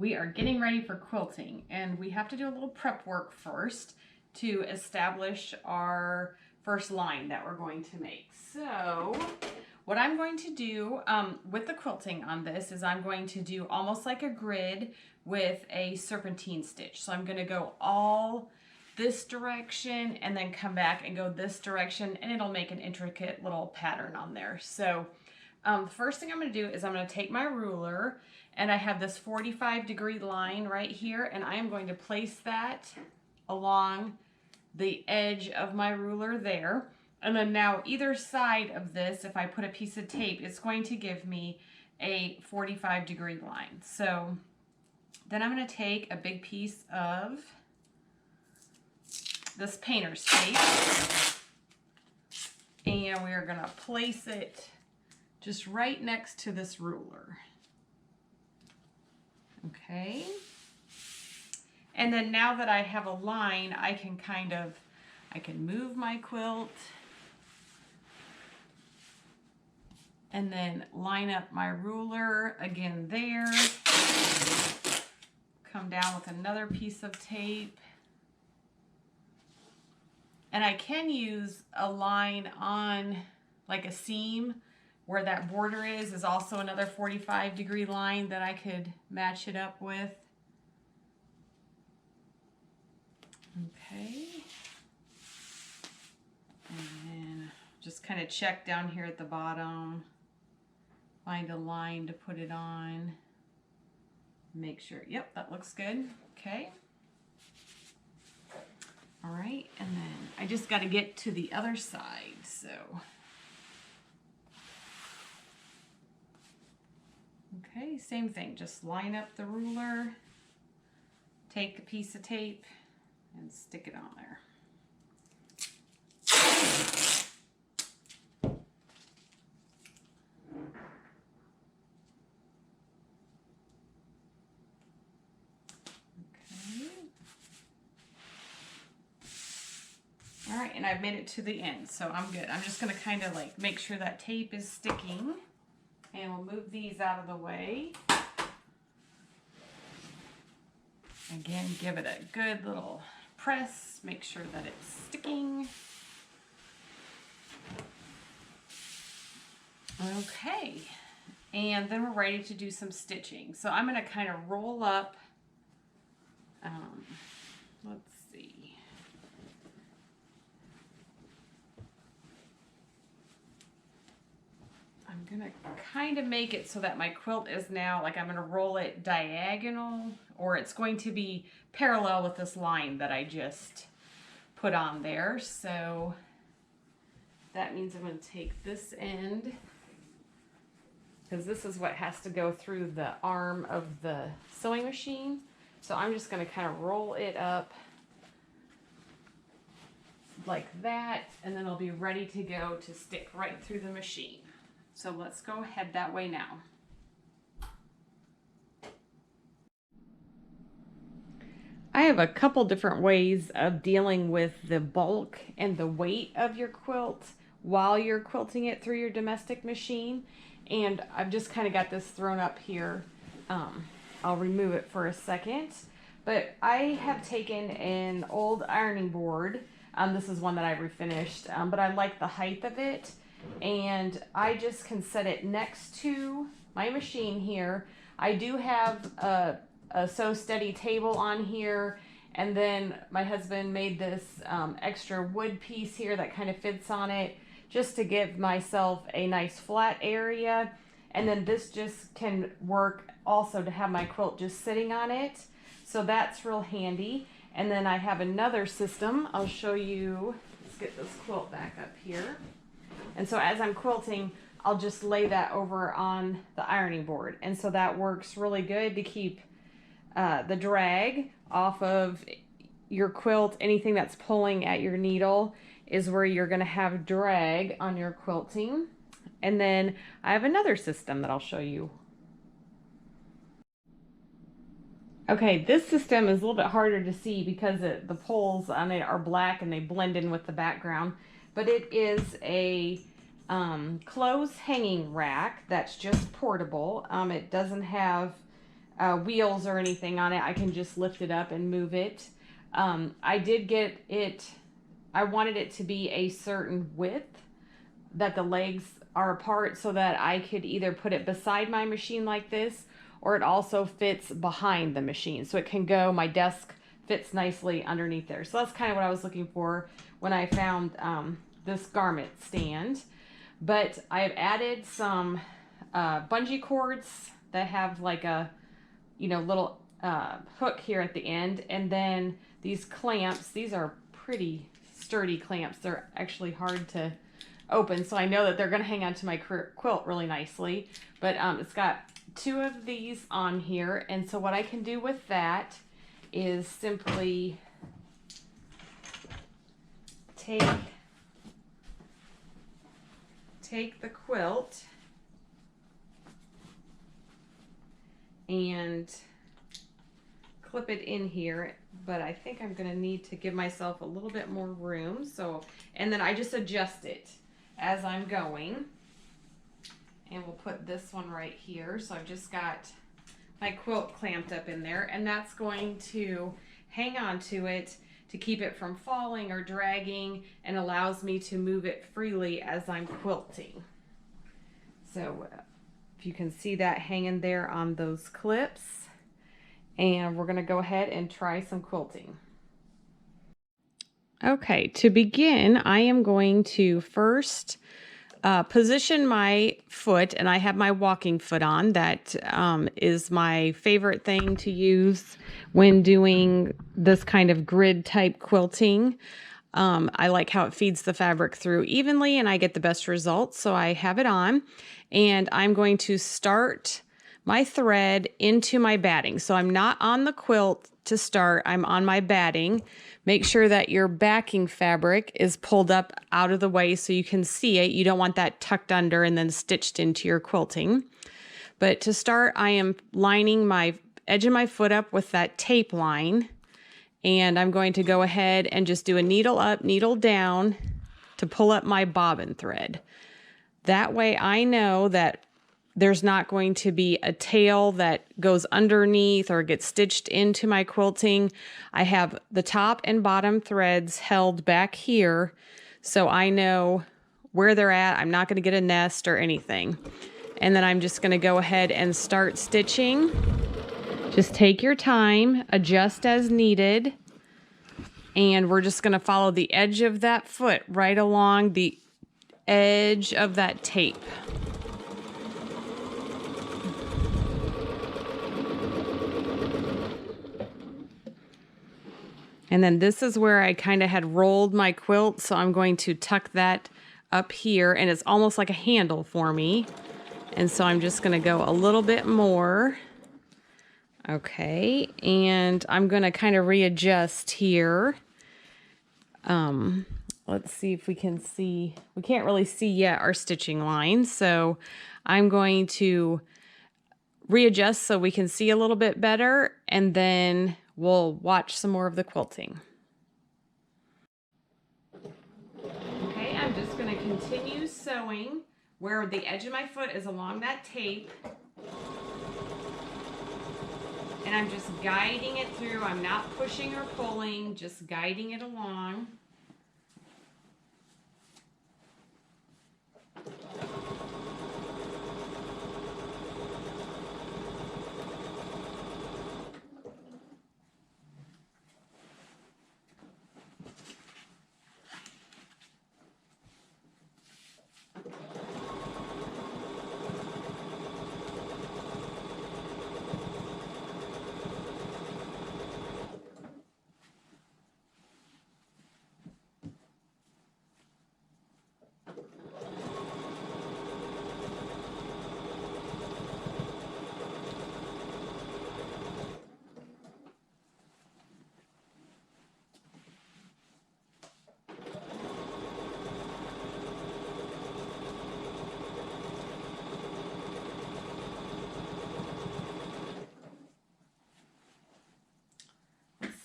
we are getting ready for quilting, and we have to do a little prep work first to establish our first line that we're going to make. So what I'm going to do with the quilting on this is I'm going to do almost like a grid with a serpentine stitch. So I'm going to go all this direction and then come back and go this direction, and it'll make an intricate little pattern on there. So the first thing I'm going to do is I'm going to take my ruler, and I have this 45-degree line right here, and I am going to place that along the edge of my ruler there. And then now either side of this, if I put a piece of tape, it's going to give me a 45-degree line. So then I'm going to take a big piece of this painter's tape, and we are going to place it just right next to this ruler. Okay. And then now that I have a line, I can move my quilt and then line up my ruler again there. Come down with another piece of tape. And I can use a line on like a seam where that border is also another 45-degree line that I could match it up with. Okay. And then just kind of check down here at the bottom, find a line to put it on, make sure, yep, that looks good. Okay. All right, and then I just got to get to the other side, so. Okay, same thing, just line up the ruler, take a piece of tape, and stick it on there. All right, and I've made it to the end, so I'm good. I'm just going to kind of like make sure that tape is sticking, and we'll move these out of the way. Again, give it a good little press, make sure that it's sticking. Okay, and then we're ready to do some stitching. So I'm going to kind of roll up, let's see. I'm going to kind of make it so that my quilt is now, like I'm going to roll it diagonal, or it's going to be parallel with this line that I just put on there. So that means I'm going to take this end, because this is what has to go through the arm of the sewing machine. So I'm just going to kind of roll it up like that, and then it'll be ready to go to stick right through the machine. So let's go ahead that way now. I have a couple different ways of dealing with the bulk and the weight of your quilt while you're quilting it through your domestic machine. And I've just kind of got this thrown up here. I'll remove it for a second. But I have taken an old ironing board. This is one that I refinished, but I like the height of it. And I just can set it next to my machine here. I do have a Sew Steady table on here, and then my husband made this extra wood piece here that kind of fits on it, just to give myself a nice flat area. And then this just can work also to have my quilt just sitting on it, so that's real handy. And then I have another system I'll show you. Let's get this quilt back up here. And so as I'm quilting, I'll just lay that over on the ironing board. And so that works really good to keep the drag off of your quilt. Anything that's pulling at your needle is where you're going to have drag on your quilting. And then I have another system that I'll show you. Okay, this system is a little bit harder to see because the poles on it are black and they blend in with the background. But it is a clothes hanging rack that's just portable. It doesn't have wheels or anything on it. I can just lift it up and move it. I did get it, I wanted it to be a certain width that the legs are apart so that I could either put it beside my machine like this, or it also fits behind the machine. So it can go, my desk fits nicely underneath there. So that's kind of what I was looking for when I found this garment stand. But I've added some bungee cords that have like a, you know, little hook here at the end. And then these clamps, these are pretty sturdy clamps. They're actually hard to open, so I know that they're going to hang onto my quilt really nicely. But it's got 2 of these on here, and so what I can do with that is simply take the quilt and clip it in here, but I think I'm going to need to give myself a little bit more room. So, and then I just adjust it as I'm going, and we'll put this one right here. So I've just got my quilt clamped up in there, and that's going to hang on to it to keep it from falling or dragging, and allows me to move it freely as I'm quilting. So if you can see that hanging there on those clips, and we're going to go ahead and try some quilting. Okay, to begin, I am going to first position my foot, and I have my walking foot on. That is my favorite thing to use when doing this kind of grid type quilting. I like how it feeds the fabric through evenly and I get the best results. So I have it on, and I'm going to start my thread into my batting. So I'm not on the quilt to start, I'm on my batting. Make sure that your backing fabric is pulled up out of the way so you can see it. You don't want that tucked under and then stitched into your quilting. But to start, I am lining my edge of my foot up with that tape line, and I'm going to go ahead and just do a needle up, needle down to pull up my bobbin thread. That way I know that there's not going to be a tail that goes underneath or gets stitched into my quilting. I have the top and bottom threads held back here, so I know where they're at. I'm not going to get a nest or anything. And then I'm just going to go ahead and start stitching. Just take your time, adjust as needed, and we're just going to follow the edge of that foot right along the edge of that tape. And then this is where I kind of had rolled my quilt, so I'm going to tuck that up here, and it's almost like a handle for me. And so I'm just going to go a little bit more. Okay, and I'm going to kind of readjust here. Let's see if we can see. We can't really see yet our stitching line, so I'm going to readjust so we can see a little bit better, and then we'll watch some more of the quilting. Okay, I'm just going to continue sewing where the edge of my foot is along that tape. And I'm just guiding it through. I'm not pushing or pulling, just guiding it along.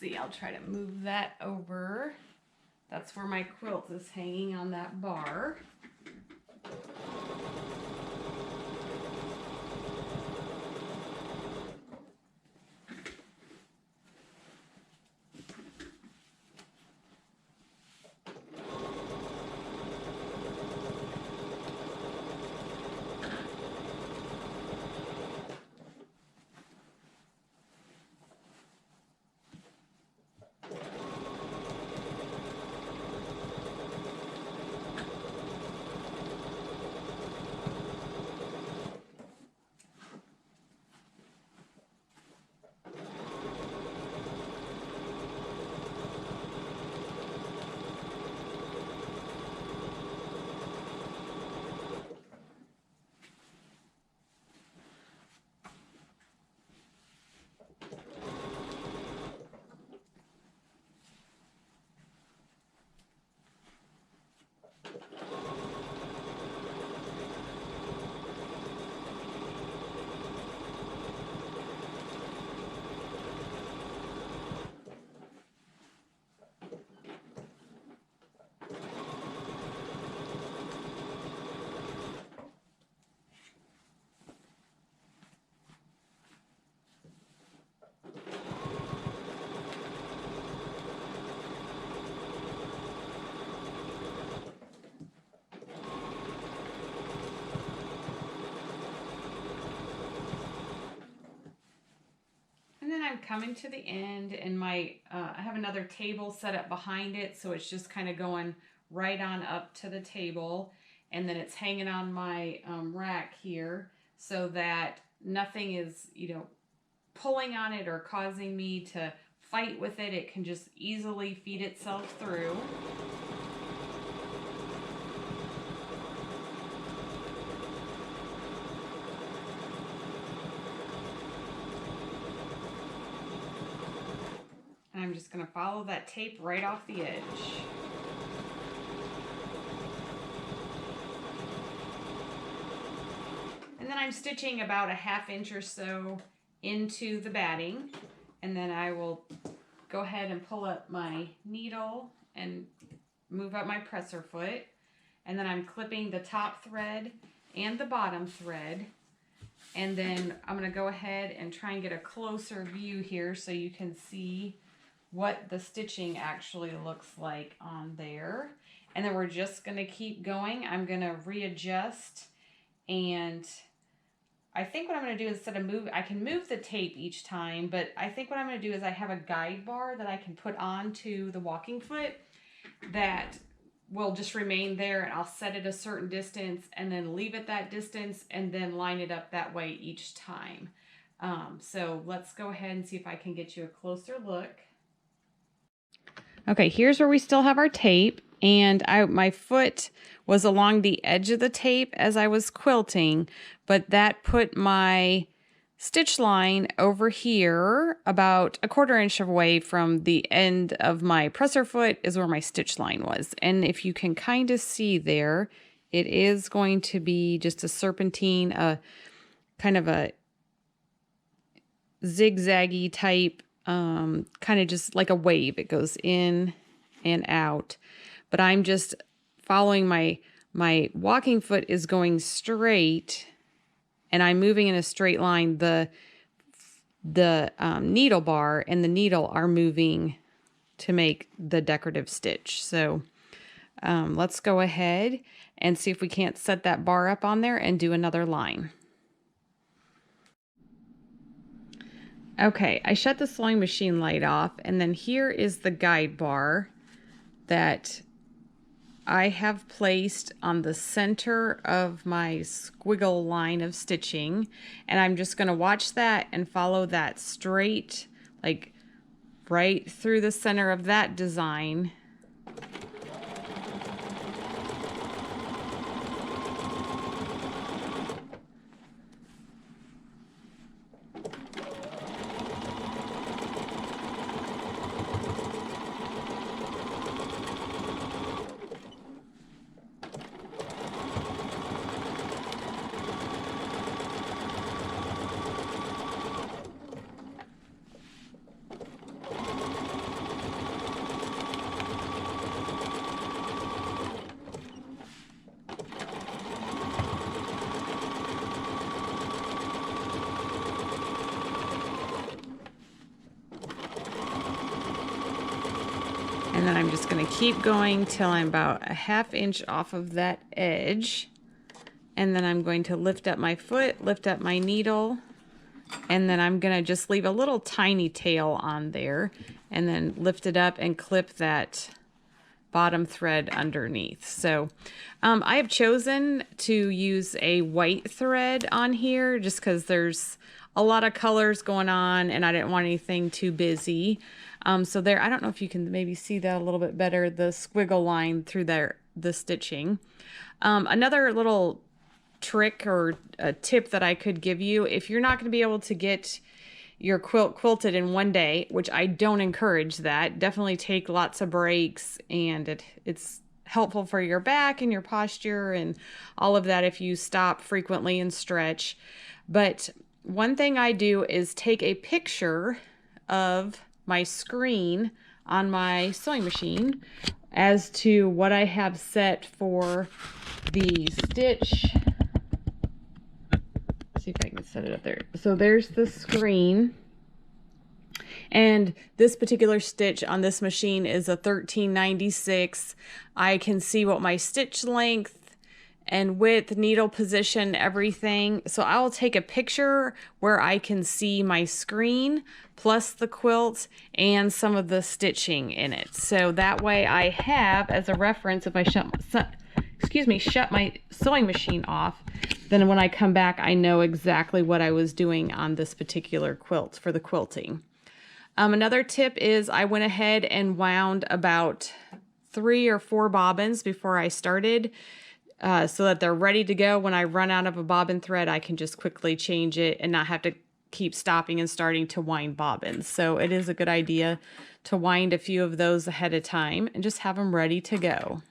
See, I'll try to move that over. That's where my quilt is hanging on that bar. coming to the end, and my I have another table set up behind it, so it's just kind of going right on up to the table, and then it's hanging on my rack here so that nothing is, you know, pulling on it or causing me to fight with it. It can just easily feed itself through. And I'm just going to follow that tape right off the edge. And then I'm stitching about a 1/2 inch or so into the batting. And then I will go ahead and pull up my needle and move up my presser foot. And then I'm clipping the top thread and the bottom thread. And then I'm going to go ahead and try and get a closer view here so you can see what the stitching actually looks like on there. And then we're just going to keep going. I'm going to readjust, and I think what I'm going to do, instead of I can move the tape each time, but I think what I'm going to do is I have a guide bar that I can put onto the walking foot that will just remain there, and I'll set it a certain distance and then leave it that distance and then line it up that way each time. So let's go ahead and see if I can get you a closer look. Okay, here's where we still have our tape, and my foot was along the edge of the tape as I was quilting, but that put my stitch line over here about a 1/4 inch away from the end of my presser foot is where my stitch line was. And if you can kind of see there, it is going to be just a serpentine, kind of a zigzaggy type, kind of just like a wave. It goes in and out, but I'm just following my walking foot is going straight, and I'm moving in a straight line. The needle bar and the needle are moving to make the decorative stitch. So let's go ahead and see if we can't set that bar up on there and do another line. Okay, I shut the sewing machine light off, and then here is the guide bar that I have placed on the center of my squiggle line of stitching, and I'm just going to watch that and follow that straight, like right through the center of that design. And then I'm just going to keep going till I'm about a 1/2 inch off of that edge. And then I'm going to lift up my foot, lift up my needle, and then I'm going to just leave a little tiny tail on there, and then lift it up and clip that bottom thread underneath. So I have chosen to use a white thread on here just because there's a lot of colors going on and I didn't want anything too busy. So there, I don't know if you can maybe see that a little bit better, the squiggle line through there, the stitching. Another little trick or a tip that I could give you, if you're not going to be able to get your quilt quilted in one day, which I don't encourage that, definitely take lots of breaks, and it's helpful for your back and your posture and all of that if you stop frequently and stretch. But one thing I do is take a picture of my screen on my sewing machine as to what I have set for the stitch. Let's see if I can set it up there. So there's the screen, and this particular stitch on this machine is a 1396. I can see what my stitch length and width, needle position, everything. So I will take a picture where I can see my screen plus the quilt and some of the stitching in it. So that way I have as a reference, if I shut my sewing machine off, then when I come back, I know exactly what I was doing on this particular quilt for the quilting. Another tip is I went ahead and wound about 3 or 4 bobbins before I started, so that they're ready to go. When I run out of a bobbin thread, I can just quickly change it and not have to keep stopping and starting to wind bobbins. So it is a good idea to wind a few of those ahead of time and just have them ready to go.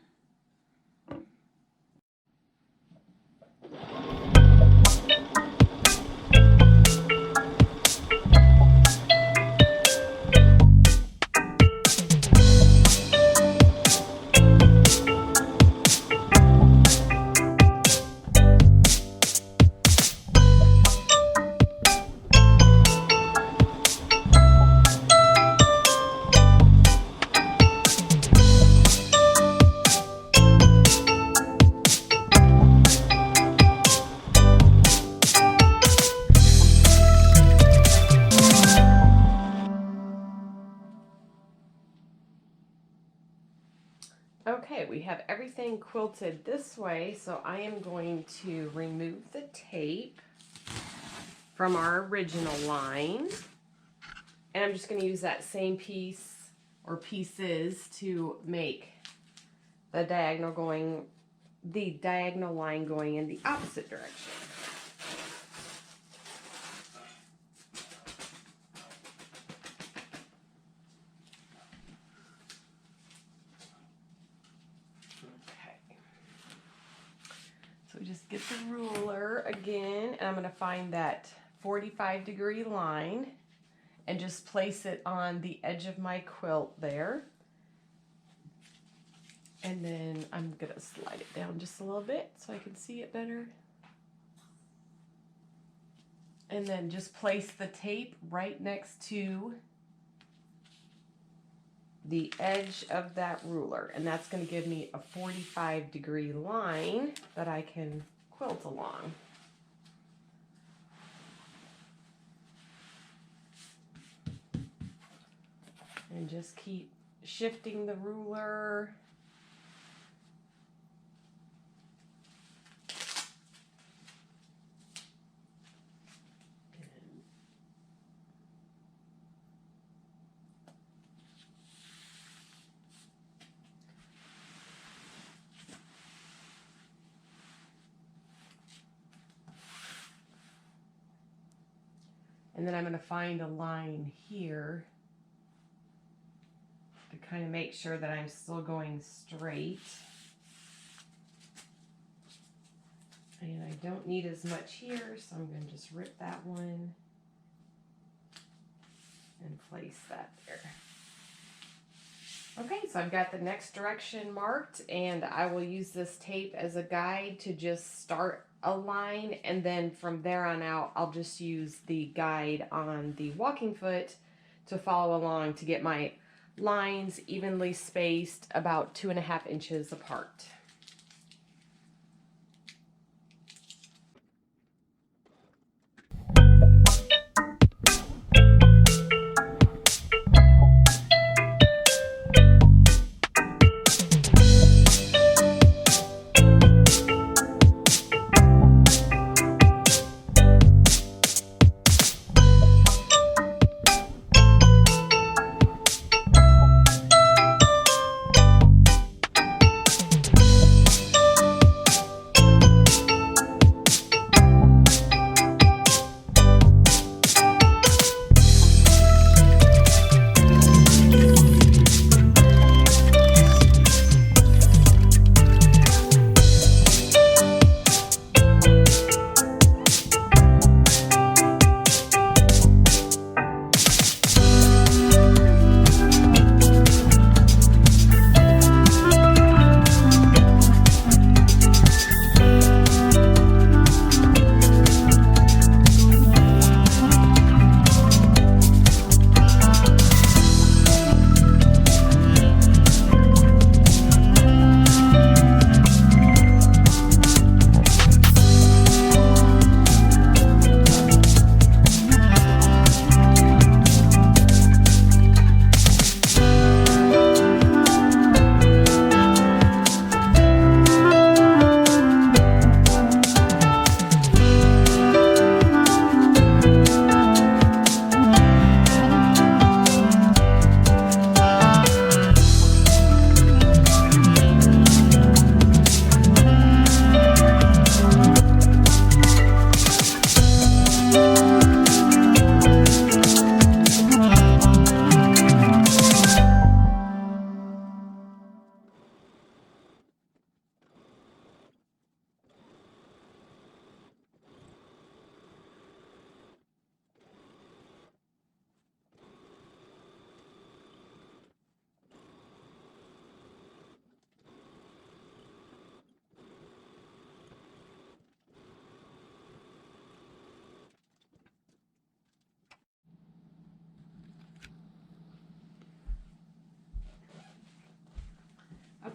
Okay, we have everything quilted this way, so I am going to remove the tape from our original line, and I'm just going to use that same piece or pieces to make the diagonal line going in the opposite direction. Just get the ruler again, and I'm going to find that 45-degree line and just place it on the edge of my quilt there. And then I'm going to slide it down just a little bit so I can see it better. And then just place the tape right next to the edge of that ruler, and that's going to give me a 45-degree line that I can quilt along. And just keep shifting the ruler. And then I'm going to find a line here to kind of make sure that I'm still going straight. And I don't need as much here, so I'm going to just rip that one and place that there. Okay, so I've got the next direction marked, and I will use this tape as a guide to just start a line, and then from there on out I'll just use the guide on the walking foot to follow along to get my lines evenly spaced about 2.5 inches apart.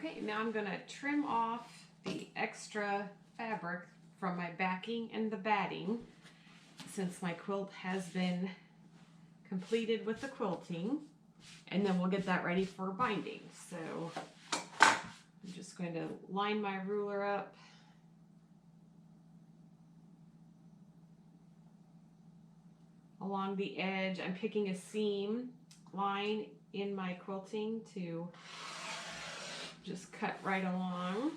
Okay, now I'm going to trim off the extra fabric from my backing and the batting, since my quilt has been completed with the quilting, and then we'll get that ready for binding. So I'm just going to line my ruler up. Along the edge, I'm picking a seam line in my quilting to just cut right along.